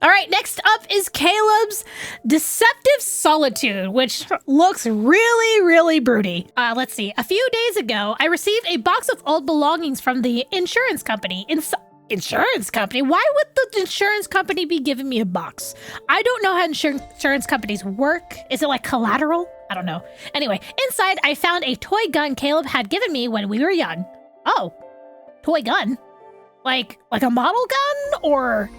All right, next up is Caleb's Deceptive Solitude, which looks really, really broody. Let's see. A few days ago, I received a box of old belongings from the insurance company. Insurance company? Why would the insurance company be giving me a box? I don't know how insurance companies work. Is it like collateral? I don't know. Anyway, inside, I found a toy gun Caleb had given me when we were young. Oh, toy gun? Like a model gun? Or...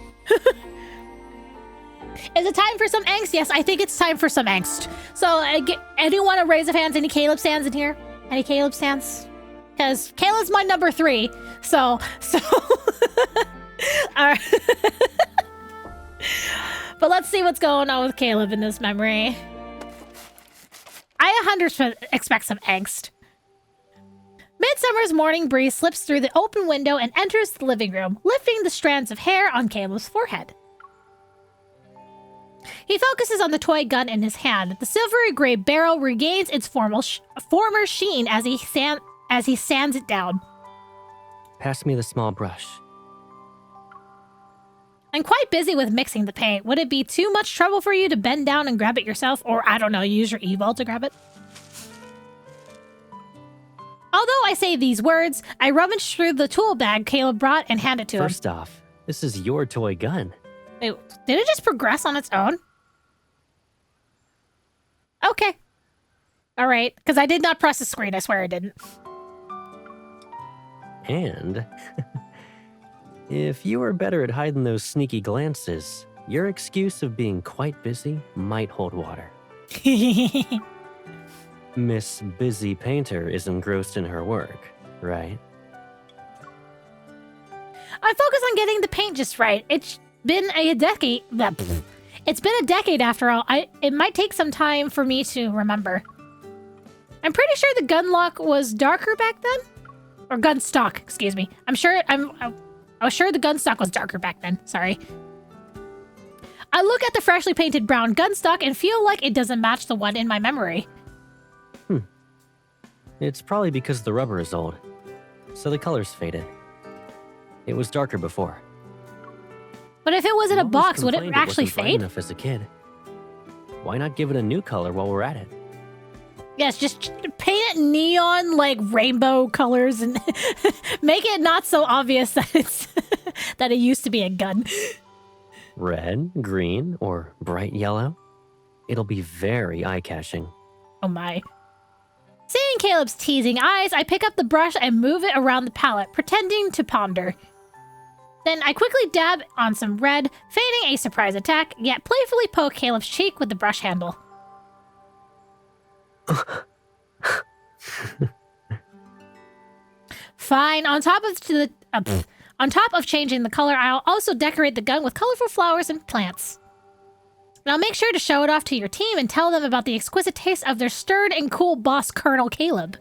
Is it time for some angst? Yes, I think it's time for some angst. So, anyone want to raise a hands? Any Caleb stands in here? Any Caleb stands? Because Caleb's my number 3. So. All right. But let's see what's going on with Caleb in this memory. I 100% expect some angst. Midsummer's morning breeze slips through the open window and enters the living room, lifting the strands of hair on Caleb's forehead. He focuses on the toy gun in his hand. The silvery gray barrel regains its former sheen as he sands it down. Pass me the small brush. I'm quite busy with mixing the paint. Would it be too much trouble for you to bend down and grab it yourself? Or, I don't know, use your evil to grab it? Although I say these words, I rummage through the tool bag Caleb brought and hand it to him. First off, this is your toy gun. Wait, did it just progress on its own? Okay. All right, because I did not press the screen. I swear I didn't. And if you were better at hiding those sneaky glances, your excuse of being quite busy might hold water. Miss Busy Painter is engrossed in her work, right? I focus on getting the paint just right. It's been a decade. It's been a decade after all. It might take some time for me to remember. I'm pretty sure the gun lock was darker back then, or gun stock. Excuse me. I was sure the gun stock was darker back then. Sorry. I look at the freshly painted brown gun stock and feel like it doesn't match the one in my memory. It's probably because the rubber is old, so the color's faded. It was darker before. But if it was in a box, would it complained actually wasn't bright fade? enough as a kid. Why not give it a new color while we're at it? Yes, just paint it neon, like rainbow colors, and make it not so obvious that it's that it used to be a gun. Red, green, or bright yellow? It'll be very eye-catching. Oh my. Seeing Caleb's teasing eyes, I pick up the brush and move it around the palette, pretending to ponder. Then I quickly dab on some red, feigning a surprise attack, yet playfully poke Caleb's cheek with the brush handle. Fine. On top of changing the color, I'll also decorate the gun with colorful flowers and plants. And I'll make sure to show it off to your team and tell them about the exquisite taste of their stern and cool boss, Colonel Caleb.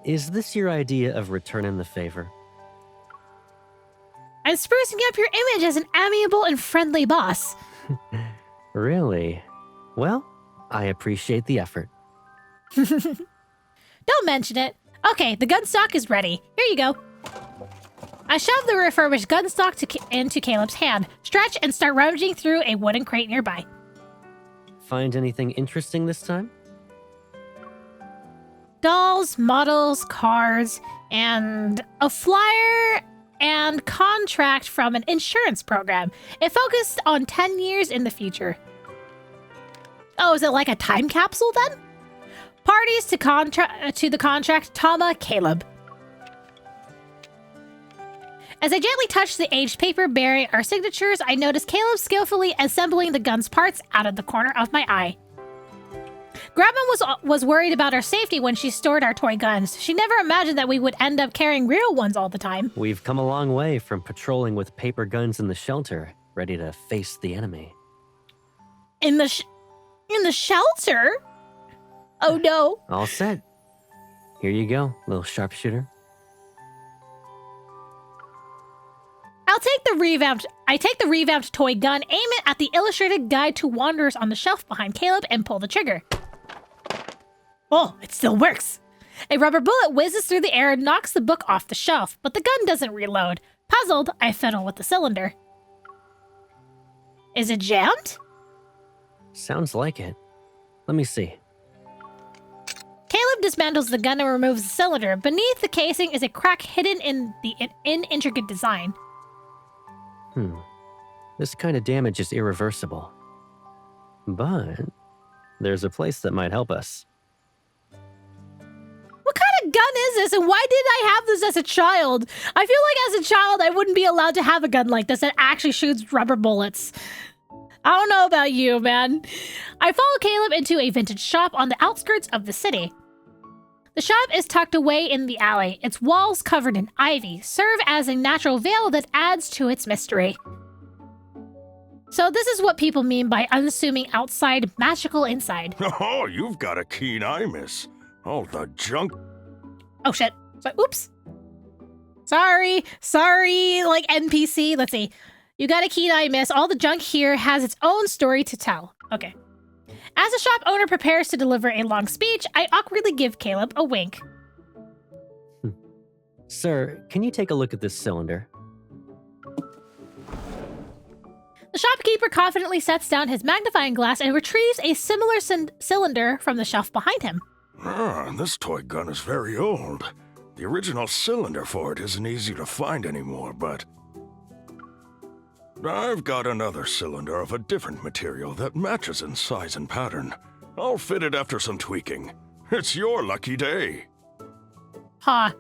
Is this your idea of returning the favor? I'm sprucing up your image as an amiable and friendly boss. Really? Well, I appreciate the effort. Don't mention it. Okay, the gun stock is ready. Here you go. I shove the refurbished gun stock into Caleb's hand, stretch, and start rummaging through a wooden crate nearby. Find anything interesting this time? Dolls, models, cards, and a flyer and contract from an insurance program. It focused on 10 years in the future. Oh, is it like a time capsule then? Parties to the contract, Tama, Caleb. As I gently touch the aged paper bearing our signatures, I notice Caleb skillfully assembling the gun's parts out of the corner of my eye. Grandma was worried about our safety when she stored our toy guns. She never imagined that we would end up carrying real ones all the time. We've come a long way from patrolling with paper guns in the shelter, ready to face the enemy. In the shelter? Oh no. All set. Here you go, little sharpshooter. I take the revamped toy gun, aim it at the illustrated guide to wanderers on the shelf behind Caleb, and pull the trigger. Oh, it still works. A rubber bullet whizzes through the air and knocks the book off the shelf, but the gun doesn't reload. Puzzled, I fiddle with the cylinder. Is it jammed? Sounds like it. Let me see. Caleb dismantles the gun and removes the cylinder. Beneath the casing is a crack hidden in the intricate design. This kind of damage is irreversible. But there's a place that might help us. What kind of gun is this, and why did I have this as a child? I feel like as a child I wouldn't be allowed to have a gun like this that actually shoots rubber bullets. I don't know about you, man. I follow Caleb into a vintage shop on the outskirts of the city. The shop is tucked away in the alley. Its walls, covered in ivy, serve as a natural veil that adds to its mystery. So this is what people mean by unassuming outside, magical inside. Oh, you've got a keen eye, miss. All the junk. Oh shit. Oops. Sorry, like NPC. Let's see. You got a keen eye, miss. All the junk here has its own story to tell. Okay. As the shop owner prepares to deliver a long speech, I awkwardly give Caleb a wink. Sir, can you take a look at this cylinder? The shopkeeper confidently sets down his magnifying glass and retrieves a similar cylinder from the shelf behind him. This toy gun is very old. The original cylinder for it isn't easy to find anymore, but I've got another cylinder of a different material that matches in size and pattern. I'll fit it after some tweaking. It's your lucky day. Huh.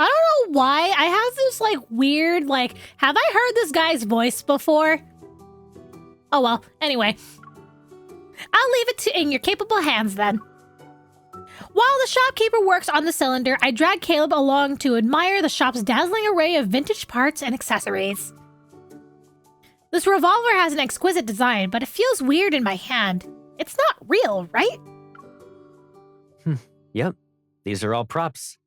I don't know why. I have this, weird, have I heard this guy's voice before? Oh well, anyway. I'll leave it in your capable hands then. While the shopkeeper works on the cylinder, I drag Caleb along to admire the shop's dazzling array of vintage parts and accessories. This revolver has an exquisite design, but it feels weird in my hand. It's not real, right? Yep, these are all props.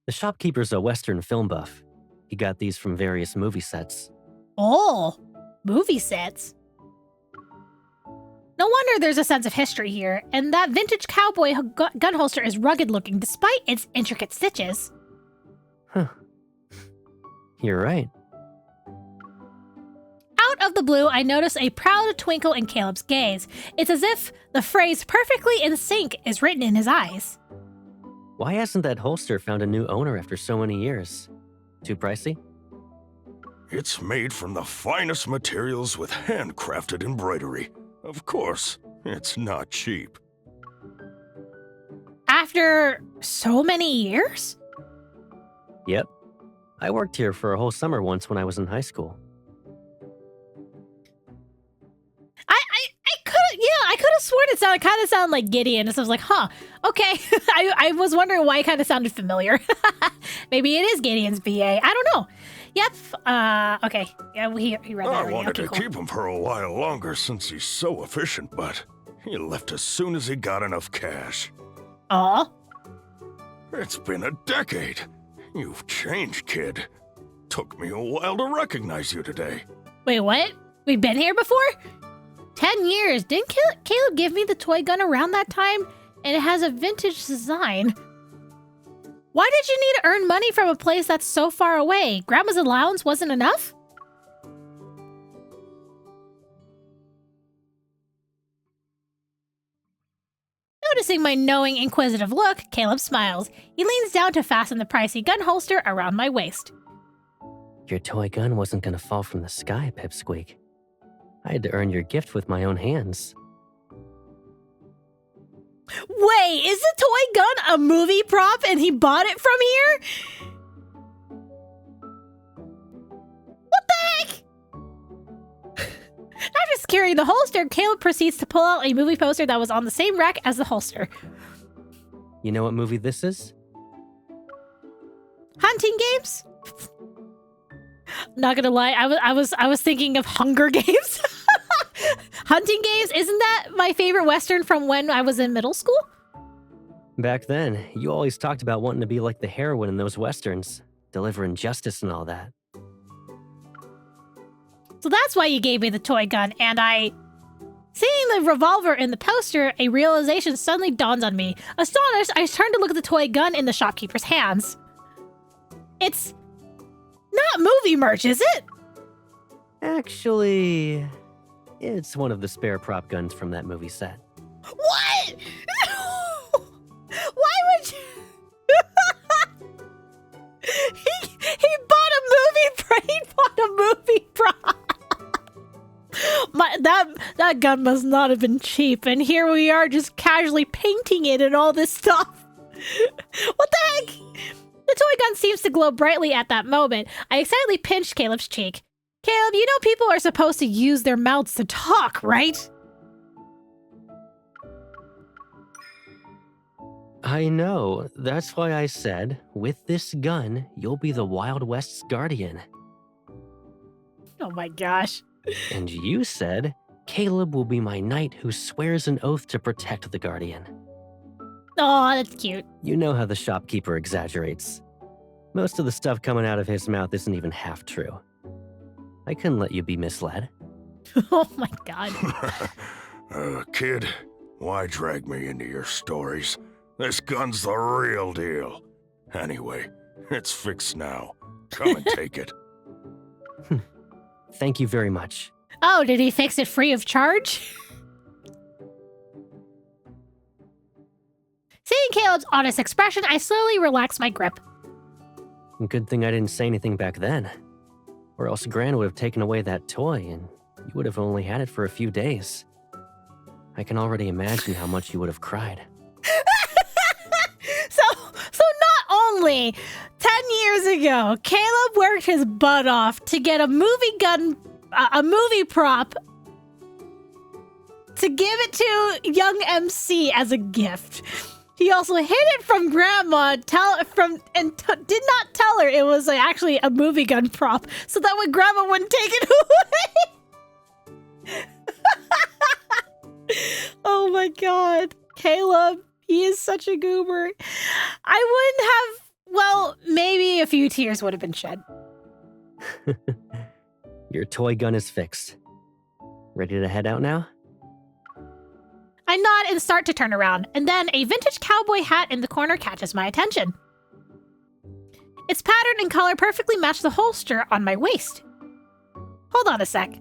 The shopkeeper's a Western film buff. He got these from various movie sets. Oh, movie sets. No wonder there's a sense of history here, and that vintage cowboy gun holster is rugged looking despite its intricate stitches. Huh. You're right. Out of the blue, I notice a proud twinkle in Caleb's gaze. It's as if the phrase perfectly in sync is written in his eyes. Why hasn't that holster found a new owner after so many years? Too pricey? It's made from the finest materials with handcrafted embroidery. Of course, it's not cheap. After so many years? Yep. I worked here for a whole summer once when I was in high school. I could have sworn it kind of sounded like Gideon. And so I was like, huh, okay. I was wondering why it kind of sounded familiar. Maybe it is Gideon's VA. I don't know. Yep. Okay. Yeah, he read that. I already. wanted Okay, to cool. keep him for a while longer since he's so efficient, but he left as soon as he got enough cash. Aw. It's been a decade. You've changed, kid. Took me a while to recognize you today. Wait, what? We've been here before? 10 years. Didn't Caleb give me the toy gun around that time? And it has a vintage design. Why did you need to earn money from a place that's so far away? Grandma's allowance wasn't enough? Noticing my knowing, inquisitive look, Caleb smiles. He leans down to fasten the pricey gun holster around my waist. Your toy gun wasn't gonna fall from the sky, Pipsqueak. I had to earn your gift with my own hands. Wait, is the toy gun a movie prop and he bought it from here? What the heck? After securing the holster, Caleb proceeds to pull out a movie poster that was on the same rack as the holster. You know what movie this is? Hunting games? Not gonna lie, I was thinking of Hunger Games. Hunting games? Isn't that my favorite Western from when I was in middle school? Back then, you always talked about wanting to be like the heroine in those westerns, delivering justice and all that. So that's why you gave me the toy gun, and seeing the revolver in the poster, a realization suddenly dawns on me. Astonished, I turn to look at the toy gun in the shopkeeper's hands. It's not movie merch, is it? Actually, It's one of the spare prop guns from that movie set. What? Why would you? he bought a movie prop. That gun must not have been cheap, and here we are just casually painting it and all this stuff. What the heck? The toy gun seems to glow brightly at that moment. I excitedly pinched Caleb's cheek. Caleb, you know people are supposed to use their mouths to talk, right? I know. That's why I said, with this gun, you'll be the Wild West's guardian. Oh my gosh. And you said, Caleb will be my knight who swears an oath to protect the guardian. Oh, that's cute. You know how the shopkeeper exaggerates. Most of the stuff coming out of his mouth isn't even half true. I couldn't let you be misled. Oh my god. Kid, why drag me into your stories? This gun's the real deal. Anyway, it's fixed now. Come and take it. Thank you very much. Oh, did he fix it free of charge? Seeing Caleb's honest expression, I slowly relaxed my grip. Good thing I didn't say anything back then. Or else Gran would have taken away that toy and you would have only had it for a few days. I can already imagine how much you would have cried. So not only 10 years ago, Caleb worked his butt off to get a movie prop to give it to young MC as a gift. He also hid it from Grandma, did not tell her it was actually a movie gun prop, so that way Grandma wouldn't take it away. Oh my god, Caleb, he is such a goober. I wouldn't have, well, maybe a few tears would have been shed. Your toy gun is fixed. Ready to head out now? I nod and start to turn around, and then a vintage cowboy hat in the corner catches my attention. Its pattern and color perfectly match the holster on my waist. Hold on a sec.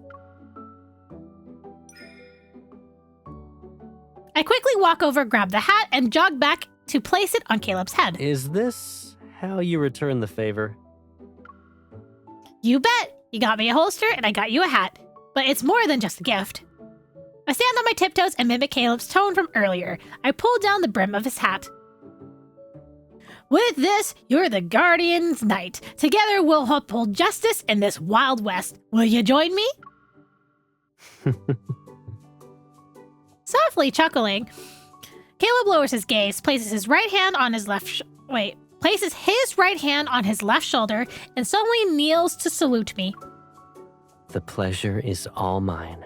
I quickly walk over, grab the hat, and jog back to place it on Caleb's head. Is this how you return the favor? You bet! You got me a holster, and I got you a hat. But it's more than just a gift. I stand on my tiptoes and mimic Caleb's tone from earlier. I pull down the brim of his hat. With this, you're the Guardian's Knight. Together, we'll uphold justice in this Wild West. Will you join me? Softly chuckling, Caleb lowers his gaze, places his right hand on his left shoulder, and suddenly kneels to salute me. The pleasure is all mine.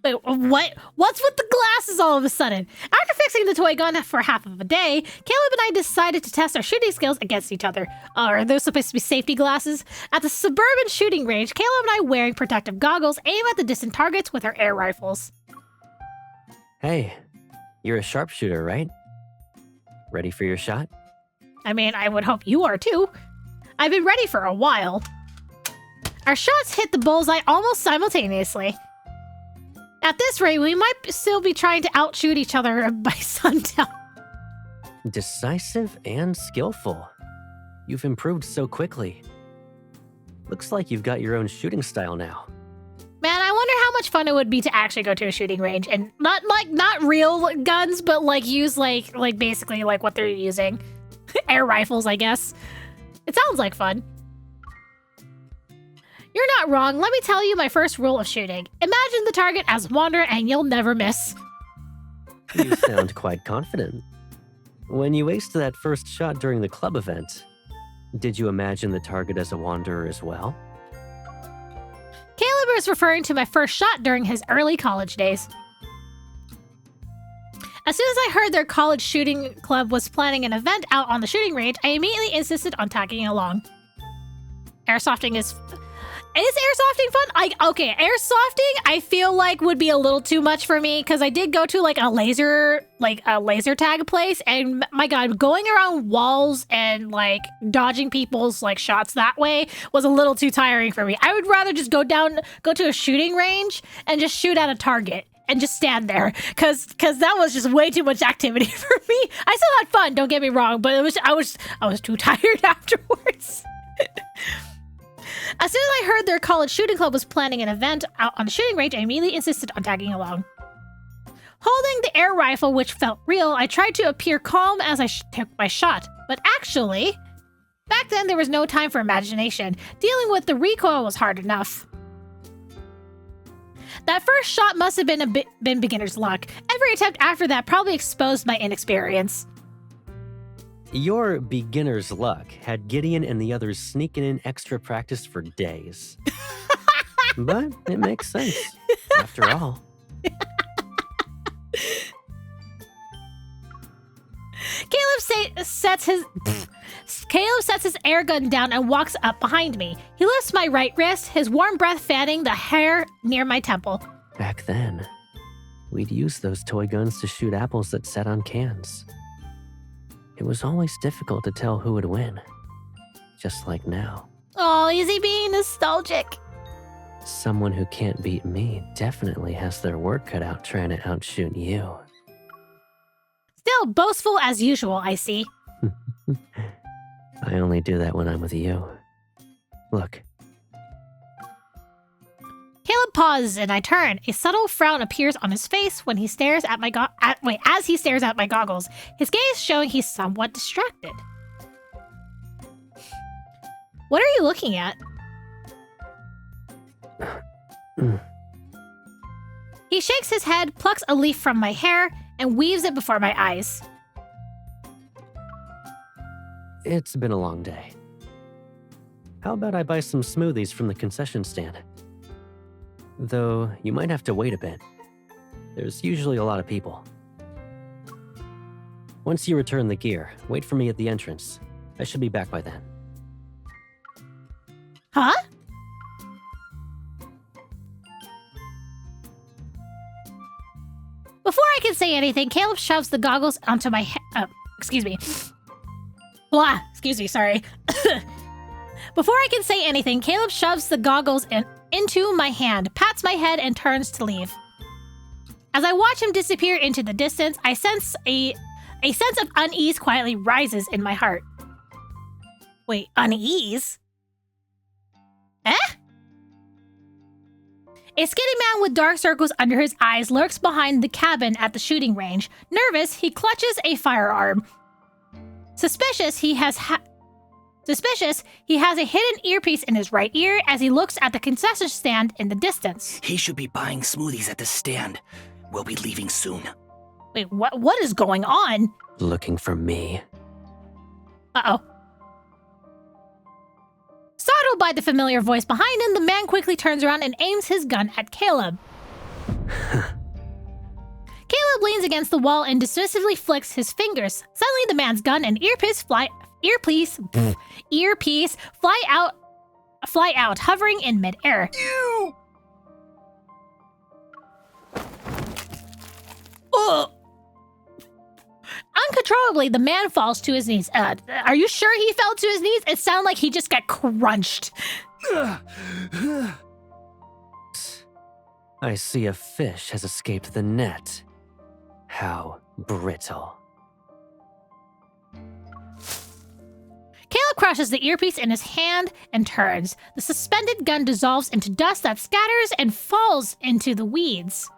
Wait, what? What's with the glasses all of a sudden? After fixing the toy gun for half of a day, Caleb and I decided to test our shooting skills against each other. Are those supposed to be safety glasses? At the suburban shooting range, Caleb and I, wearing protective goggles, aim at the distant targets with our air rifles. Hey, you're a sharpshooter, right? Ready for your shot? I mean, I would hope you are too. I've been ready for a while. Our shots hit the bullseye almost simultaneously. At this rate, we might still be trying to outshoot each other by sundown. Decisive and skillful. You've improved so quickly. Looks like you've got your own shooting style now. Man, I wonder how much fun it would be to actually go to a shooting range and not real guns, but use basically what they're using. Air rifles, I guess. It sounds like fun. You're not wrong. Let me tell you my first rule of shooting. Imagine the target as Wanderer and you'll never miss. You sound quite confident. When you aced that first shot during the club event, did you imagine the target as a Wanderer as well? Caleb is referring to my first shot during his early college days. As soon as I heard their college shooting club was planning an event out on the shooting range, I immediately insisted on tagging along. Airsofting Is airsofting fun? Okay, airsofting I feel like would be a little too much for me because I did go to like a laser tag place, and my god, going around walls and like dodging people's like shots that way was a little too tiring for me. I would rather just go to a shooting range and just shoot at a target and just stand there because that was just way too much activity for me. I still had fun, don't get me wrong, but I was too tired afterwards. As soon as I heard their college shooting club was planning an event out on the shooting range, I immediately insisted on tagging along. Holding the air rifle, which felt real, I tried to appear calm as I took my shot. But actually, back then there was no time for imagination. Dealing with the recoil was hard enough. That first shot must have been beginner's luck. Every attempt after that probably exposed my inexperience. Your beginner's luck had Gideon and the others sneaking in extra practice for days. But it makes sense, after all. Caleb sets his air gun down and walks up behind me. He lifts my right wrist, his warm breath fanning the hair near my temple. Back then, we'd use those toy guns to shoot apples that sat on cans. It was always difficult to tell who would win, just like now. Oh, is he being nostalgic? Someone who can't beat me definitely has their work cut out trying to outshoot you. Still boastful as usual, I see. I only do that when I'm with you. Look. Caleb pauses and I turn. A subtle frown appears on his face when he stares at as he stares at my goggles, his gaze showing he's somewhat distracted. What are you looking at? He shakes his head, plucks a leaf from my hair, and weaves it before my eyes. It's been a long day. How about I buy some smoothies from the concession stand? Though, you might have to wait a bit. There's usually a lot of people. Once you return the gear, wait for me at the entrance. I should be back by then. Huh? Before I can say anything, Caleb shoves the goggles onto my head. Excuse me. Blah. Excuse me, sorry. Before I can say anything, Caleb shoves the goggles into my hand, pats my head, and turns to leave. As I watch him disappear into the distance, I sense a sense of unease quietly rises in my heart. Wait, unease? Eh? A skinny man with dark circles under his eyes lurks behind the cabin at the shooting range. Nervous, he clutches a firearm. Suspicious, he has a hidden earpiece in his right ear as he looks at the concession stand in the distance. He should be buying smoothies at the stand. We'll be leaving soon. Wait, what is going on? Looking for me. Uh-oh. Startled by the familiar voice behind him, the man quickly turns around and aims his gun at Caleb. Caleb leans against the wall and dismissively flicks his fingers. Suddenly, the man's gun and earpiece fly out, hovering in midair. Ugh. Uncontrollably, the man falls to his knees. Are you sure he fell to his knees? It sounded like he just got crunched. I see a fish has escaped the net. How brittle. Caleb crushes the earpiece in his hand and turns. The suspended gun dissolves into dust that scatters and falls into the weeds.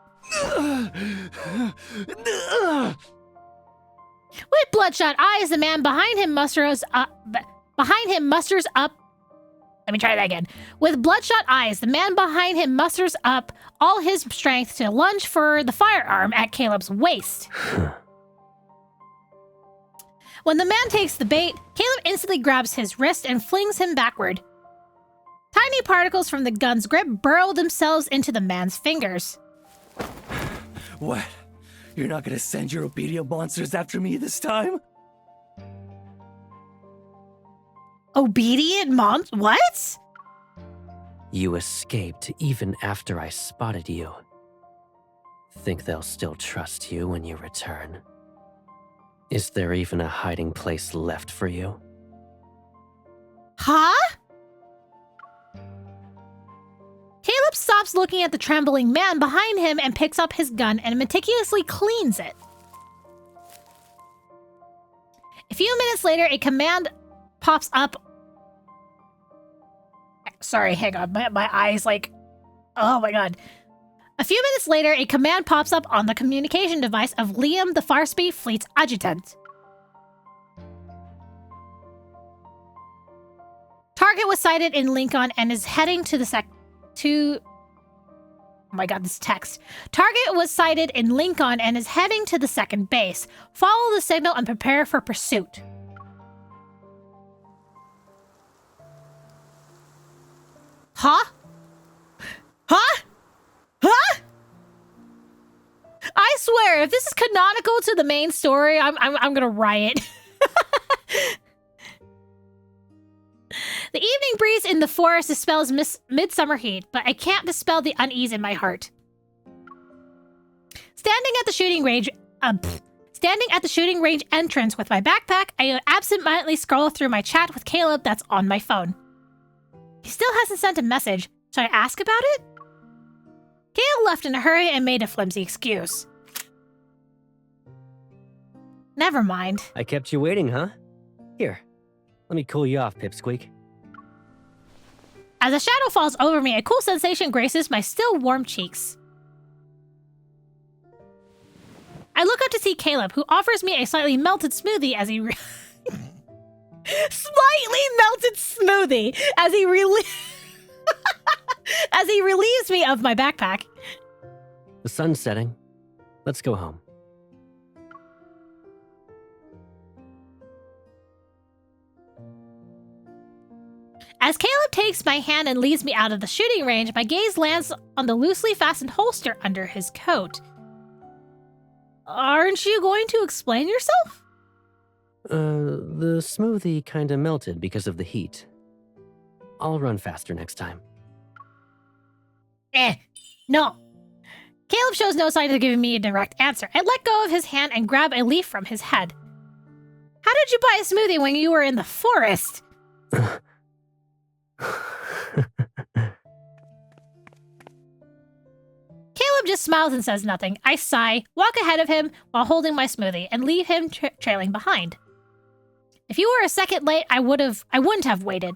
With bloodshot eyes, the man behind him musters up. Let me try that again. With bloodshot eyes, the man behind him musters up all his strength to lunge for the firearm at Caleb's waist. When the man takes the bait, Caleb instantly grabs his wrist and flings him backward. Tiny particles from the gun's grip burrow themselves into the man's fingers. What? You're not gonna send your obedient monsters after me this time? Obedient mom? What? You escaped even after I spotted you. Think they'll still trust you when you return? Is there even a hiding place left for you? Huh? Caleb stops looking at the trembling man behind him and picks up his gun and meticulously cleans it. A few minutes later, a command pops up. Sorry, hang on. My eyes like... Oh my god. A few minutes later, a command pops up on the communication device of Liam the Farspeed Fleet's adjutant. Target was sighted in Lincoln and is heading to the Oh my god, this text. Target was sighted in Lincoln and is heading to the second base. Follow the signal and prepare for pursuit. Huh? Huh? Huh? I swear, if this is canonical to the main story, I'm gonna riot. The evening breeze in the forest dispels midsummer heat, but I can't dispel the unease in my heart. Standing at the shooting range entrance with my backpack, I absentmindedly scroll through my chat with Caleb that's on my phone. He still hasn't sent a message. Should I ask about it? Caleb left in a hurry and made a flimsy excuse. Never mind. I kept you waiting, huh? Here, let me cool you off, Pipsqueak. As a shadow falls over me, a cool sensation graces my still warm cheeks. I look up to see Caleb, who offers me a slightly melted smoothie as he... Slightly melted smoothie as he as he relieves me of my backpack. The sun's setting. Let's go home. As Caleb takes my hand and leads me out of the shooting range, my gaze lands on the loosely fastened holster under his coat. Aren't you going to explain yourself? The smoothie kinda melted because of the heat. I'll run faster next time. No. Caleb shows no sign of giving me a direct answer. I let go of his hand and grab a leaf from his head. How did you buy a smoothie when you were in the forest? Caleb just smiles and says nothing. I sigh, walk ahead of him while holding my smoothie, and leave him trailing behind. If you were a second late, I wouldn't have waited.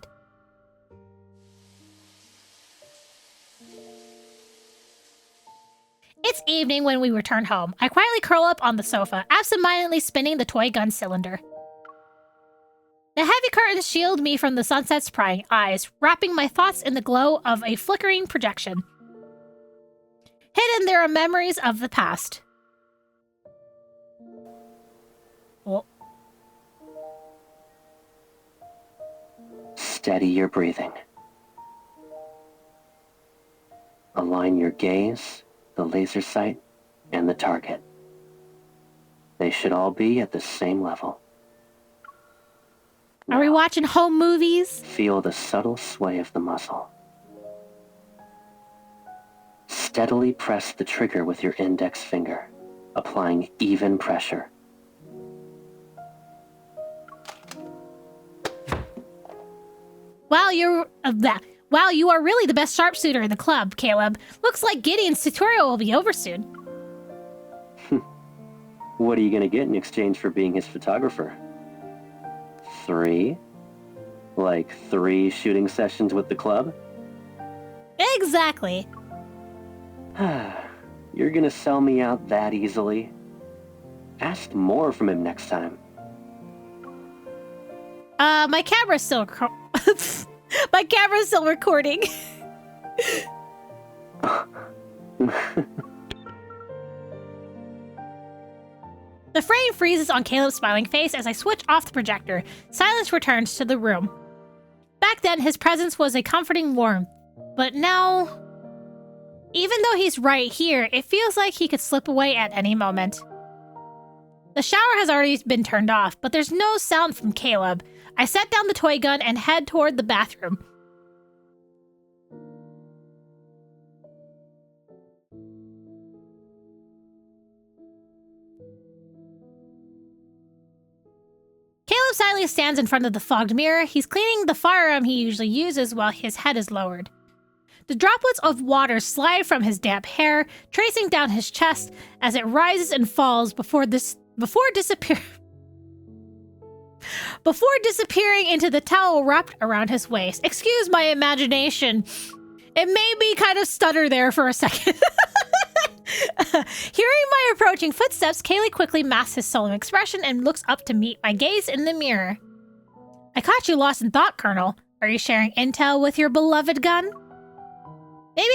It's evening when we return home. I quietly curl up on the sofa, absentmindedly spinning the toy gun cylinder. The heavy curtains shield me from the sunset's prying eyes, wrapping my thoughts in the glow of a flickering projection. Hidden, there are memories of the past. Oh. Steady your breathing. Align your gaze, the laser sight, and the target. They should all be at the same level. Are we watching home movies? Feel the subtle sway of the muzzle. Steadily press the trigger with your index finger, applying even pressure. Wow, you are really the best sharpshooter in the club, Caleb. Looks like Gideon's tutorial will be over soon. What are you gonna get in exchange for being his photographer? 3? Like 3 shooting sessions with the club? Exactly. You're gonna sell me out that easily? Ask more from him next time. My camera's still my camera's still recording. The frame freezes on Caleb's smiling face as I switch off the projector. Silence returns to the room. Back then, his presence was a comforting warmth, but now, even though he's right here, it feels like he could slip away at any moment. The shower has already been turned off, but there's no sound from Caleb. I set down the toy gun and head toward the bathroom. Caleb silently stands in front of the fogged mirror. He's cleaning the firearm he usually uses while his head is lowered. The droplets of water slide from his damp hair, tracing down his chest as it rises and falls before disappearing into the towel wrapped around his waist. Excuse my imagination. It made me kind of stutter there for a second. Hearing my approaching footsteps, Kaylee quickly masks his solemn expression and looks up to meet my gaze in the mirror. I caught you lost in thought, Colonel. Are you sharing intel with your beloved gun? Maybe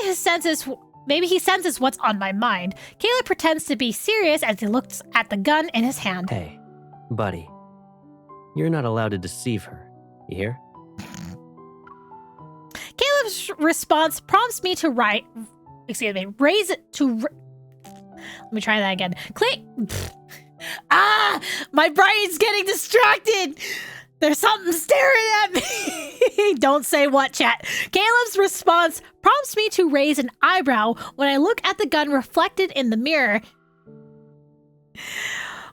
he senses what's on my mind. Caleb pretends to be serious as he looks at the gun in his hand. Hey, buddy. You're not allowed to deceive her. You hear? Caleb's response prompts me to raise it to... Let me try that again. Click. My brain's getting distracted. There's something staring at me. Don't say what, chat. Caleb's response prompts me to raise an eyebrow when I look at the gun reflected in the mirror.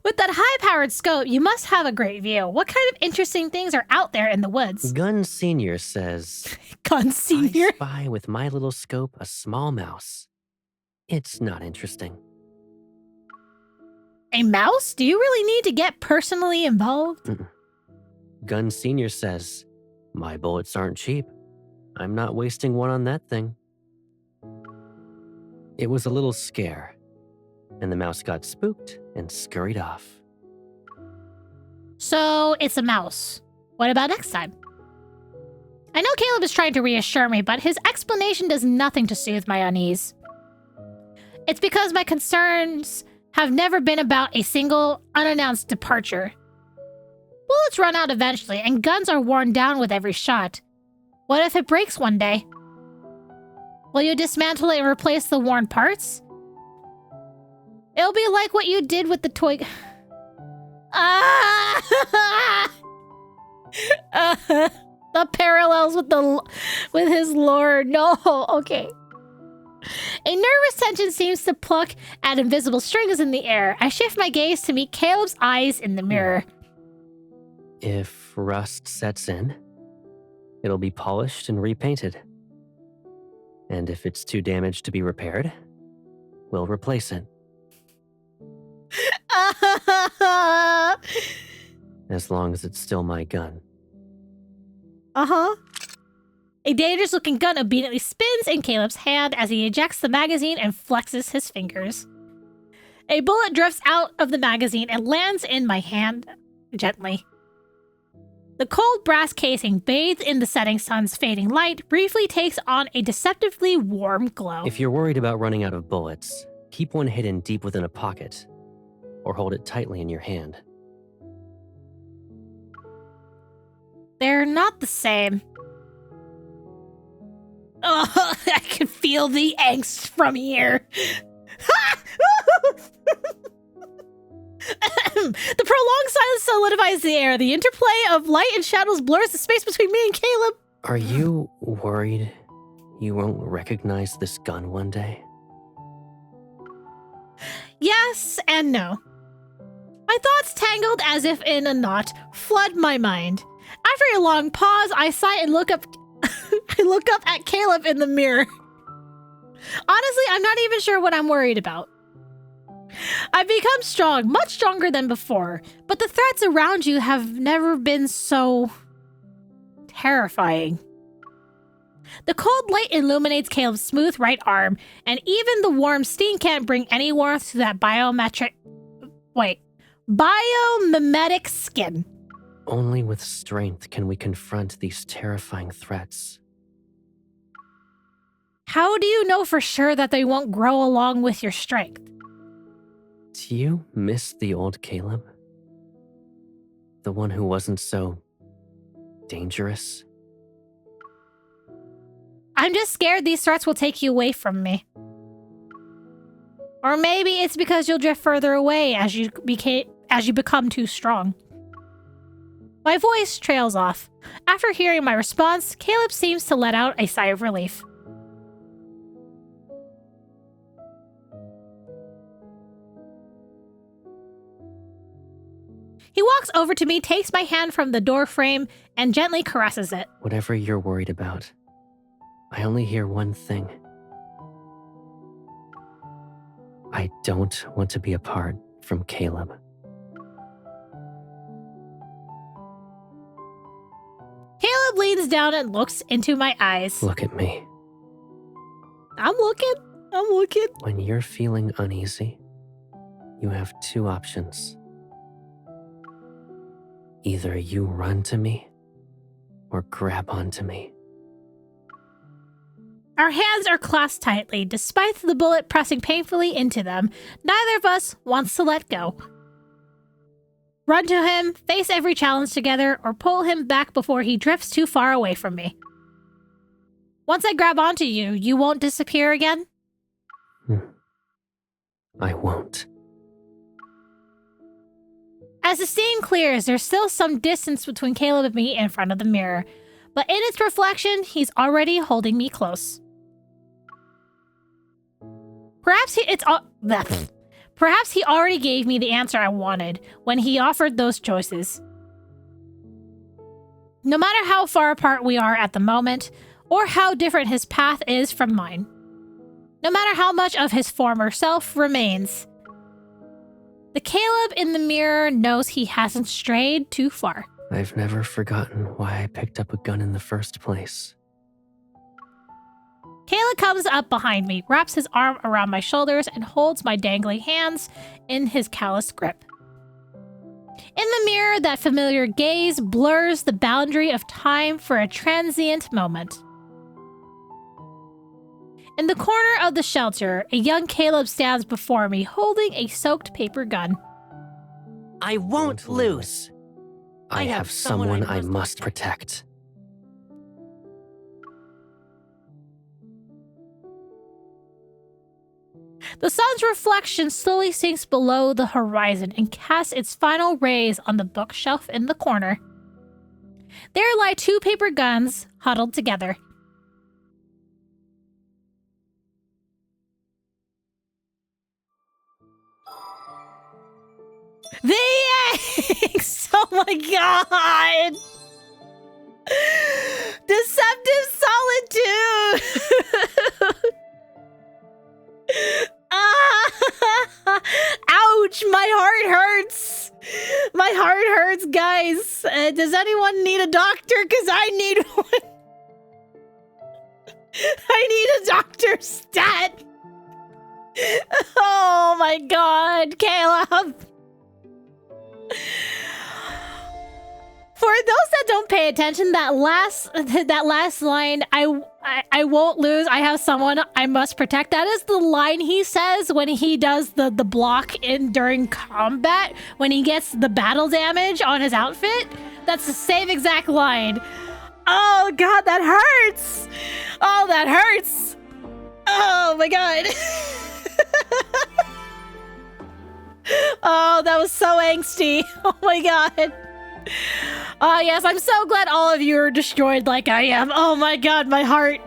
With that high-powered scope, you must have a great view. What kind of interesting things are out there in the woods? Gun Senior says... Gun Senior? I spy with my little scope a small mouse. It's not interesting. A mouse? Do you really need to get personally involved? Gun Senior says, my bullets aren't cheap. I'm not wasting one on that thing. It was a little scare, and the mouse got spooked and scurried off. So it's a mouse. What about next time? I know Caleb is trying to reassure me, but his explanation does nothing to soothe my unease. It's because my concerns have never been about a single unannounced departure. Bullets run out eventually, and guns are worn down with every shot. What if it breaks one day? Will you dismantle it and replace the worn parts? It'll be like what you did with the toy... The parallels with his lore. No, okay. A nervous tension seems to pluck at invisible strings in the air. I shift my gaze to meet Caleb's eyes in the mirror. If rust sets in, it'll be polished and repainted. And if it's too damaged to be repaired, we'll replace it. As long as it's still my gun. Uh-huh. A dangerous-looking gun obediently spins in Caleb's hand as he ejects the magazine and flexes his fingers. A bullet drifts out of the magazine and lands in my hand gently. The cold brass casing, bathed in the setting sun's fading light, briefly takes on a deceptively warm glow. If you're worried about running out of bullets, keep one hidden deep within a pocket, or hold it tightly in your hand. They're not the same. Oh, I can feel the angst from here. The prolonged silence solidifies the air. The interplay of light and shadows blurs the space between me and Caleb. Are you worried you won't recognize this gun one day? Yes and no. My thoughts, tangled as if in a knot, flood my mind. After a long pause, I sigh and look up. I look up at Caleb in the mirror. Honestly, I'm not even sure what I'm worried about. I've become strong, much stronger than before, but the threats around you have never been so terrifying. The cold light illuminates Caleb's smooth right arm, and even the warm steam can't bring any warmth to that biomimetic skin. Only with strength can we confront these terrifying threats. How do you know for sure that they won't grow along with your strength? Do you miss the old Caleb? The one who wasn't so dangerous? I'm just scared these threats will take you away from me. Or maybe it's because you'll drift further away as you become too strong. My voice trails off. After hearing my response, Caleb seems to let out a sigh of relief. He walks over to me, takes my hand from the door frame, and gently caresses it. Whatever you're worried about, I only hear one thing. I don't want to be apart from Caleb. Caleb leans down and looks into my eyes. Look at me. I'm looking. When you're feeling uneasy, you have two options. Either you run to me or grab onto me. Our hands are clasped tightly. Despite the bullet pressing painfully into them, neither of us wants to let go. Run to him, face every challenge together, or pull him back before he drifts too far away from me. Once I grab onto you, you won't disappear again? I won't. As the scene clears, there's still some distance between Caleb and me in front of the mirror, but in its reflection, he's already holding me close. Perhaps he already gave me the answer I wanted when he offered those choices. No matter how far apart we are at the moment, or how different his path is from mine, no matter how much of his former self remains, the Caleb in the mirror knows he hasn't strayed too far. I've never forgotten why I picked up a gun in the first place. Caleb comes up behind me, wraps his arm around my shoulders, and holds my dangling hands in his calloused grip. In the mirror, that familiar gaze blurs the boundary of time for a transient moment. In the corner of the shelter, a young Caleb stands before me, holding a soaked paper gun. I won't lose. I have someone I must protect. The sun's reflection slowly sinks below the horizon and casts its final rays on the bookshelf in the corner. There lie two paper guns huddled together. The angst! Oh my god! Deceptive Solitude! Ouch! My heart hurts! My heart hurts, guys. Does anyone need a doctor? Because I need one. I need a doctor stat! Oh my god, Caleb! For those that don't pay attention, that last line, I won't lose. I have someone I must protect. That is the line he says when he does the block in during combat, when he gets the battle damage on his outfit. That's the same exact line. Oh god, that hurts. Oh, that hurts. Oh my god. Oh, that was so angsty. Oh my god. Oh yes, I'm so glad all of you are destroyed like I am. Oh my god, my heart.